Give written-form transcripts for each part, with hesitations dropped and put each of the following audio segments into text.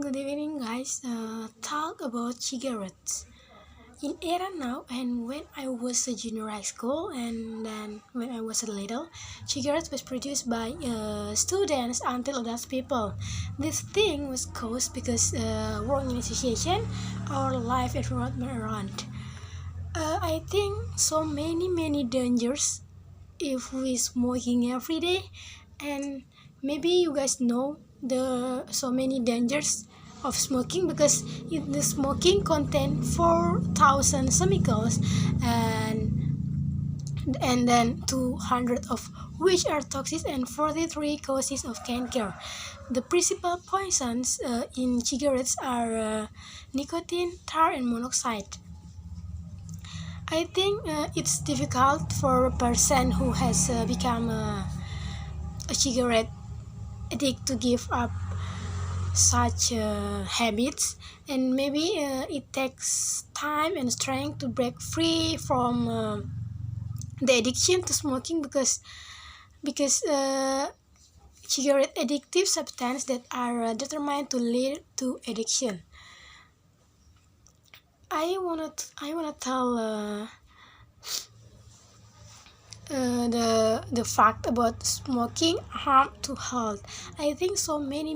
Good evening, guys. Talk about cigarettes. In era now, and when I was a junior high school, and then when I was a little, cigarettes was produced by students until adult people. This thing was caused because wrong initiation or life environment around. I think so many dangers if we smoking every day, and maybe you guys know the so many dangers of smoking because the smoking contain 4,000 chemicals, and then 200 of which are toxic and 43 causes of cancer. The principal poisons in cigarettes are nicotine, tar, and monoxide. I think it's difficult for a person who has become a cigarette addict to give up such habits, and maybe it takes time and strength to break free from the addiction to smoking because cigarette addictive substances that are determined to lead to addiction. I wanna tell the fact about smoking harm to health. I think so many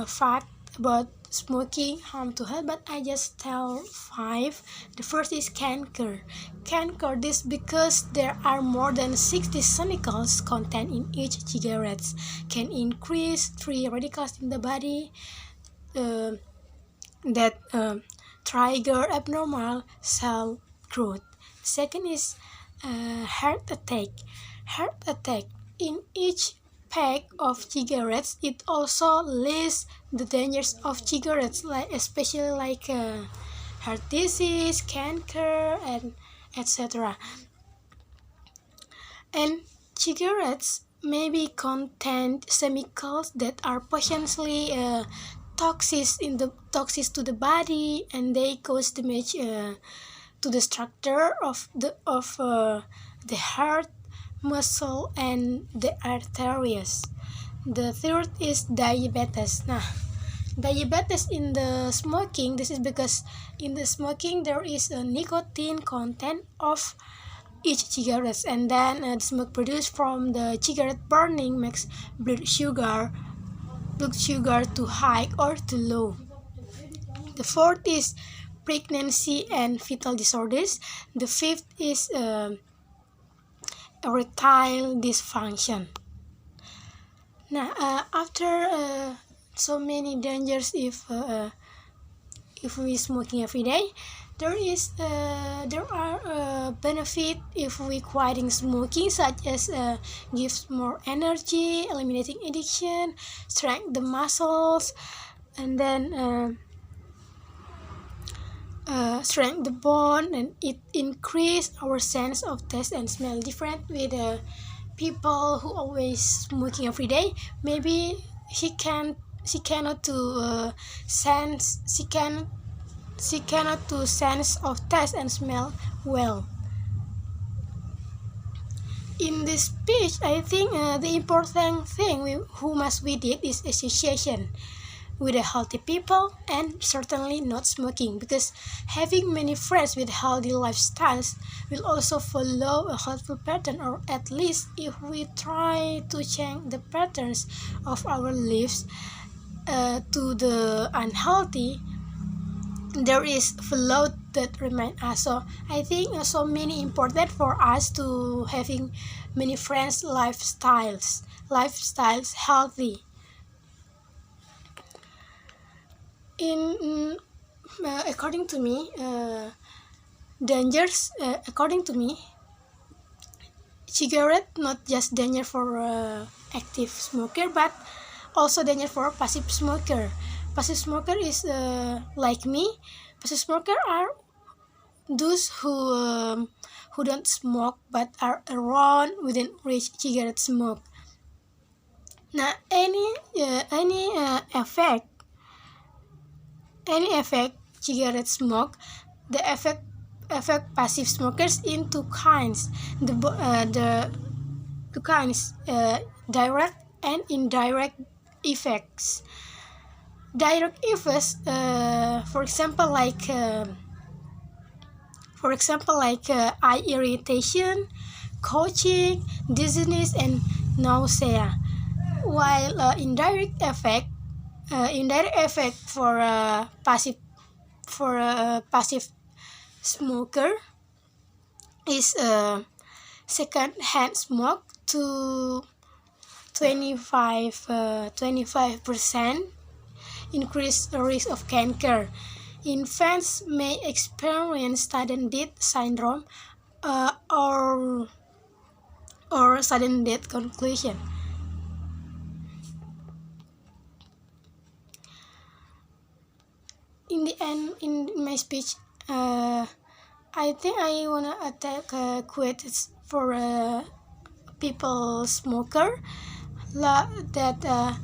fact about smoking harm to health, but I just tell five. The first is cancer. Cancer, this because there are more than 60 chemicals contained in each cigarette, can increase free radicals in the body uh, that trigger abnormal cell growth. Second is heart attack. Heart attack. In each pack of cigarettes, it also lists the dangers of cigarettes, like especially like heart disease, cancer, and etc. And cigarettes maybe contain chemicals that are potentially toxic to the body, and they cause damage to the structure of the heart, muscle, and the arteries. The third is diabetes. Nah, diabetes in the smoking. This is because in the smoking there is a nicotine content of each cigarette, and then the smoke produced from the cigarette burning makes blood sugar too high or too low. The fourth is pregnancy and fetal disorders. The fifth is erectile dysfunction. Now, after so many dangers if we smoking every day, there are benefit if we quitting smoking, such as gives more energy, eliminating addiction, strengthen the muscles, and then strengthen the bone, and it increase our sense of taste and smell. Different with people who always smoking every day. Maybe she cannot to sense she cannot to sense of taste and smell well. In this speech, I think the important thing who must we did is association with a healthy people, and certainly not smoking, because having many friends with healthy lifestyles will also follow a healthful pattern, or at least if we try to change the patterns of our lives to the unhealthy, there is flow that remind us. So I think so many important for us to having many friends lifestyles healthy. In according to me, dangers according to me, cigarette not just danger for active smoker, but also danger for passive smoker. Passive smoker is like me. Passive smoker are those who don't smoke but are around within reach cigarette smoke. Now any effect cigarette smoke, the effect passive smokers in two kinds. The two kinds, direct and indirect effects. Direct effects, for example, eye irritation, coaching, dizziness, and nausea. While indirect effect for a passive smoker is second-hand smoke to 25% increase the risk of cancer. Infants may experience sudden death syndrome or sudden death conclusion. In the end, in my speech, I think I wanna attack quotes for people smoker that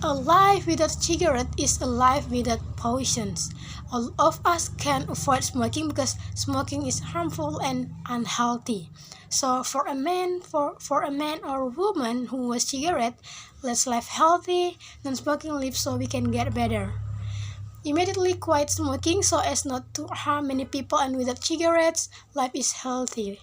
a life without cigarette is a life without poisons. All of us can avoid smoking because smoking is harmful and unhealthy. So for a man or woman who was cigarette, let's live healthy, non-smoking life so we can get better. Immediately quit smoking so as not to harm many people, and without cigarettes, life is healthy.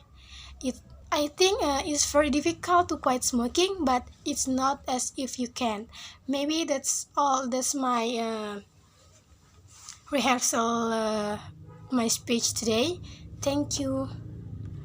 I think it's very difficult to quit smoking, but it's not as if you can. Maybe that's all. That's my rehearsal, my speech today. Thank you.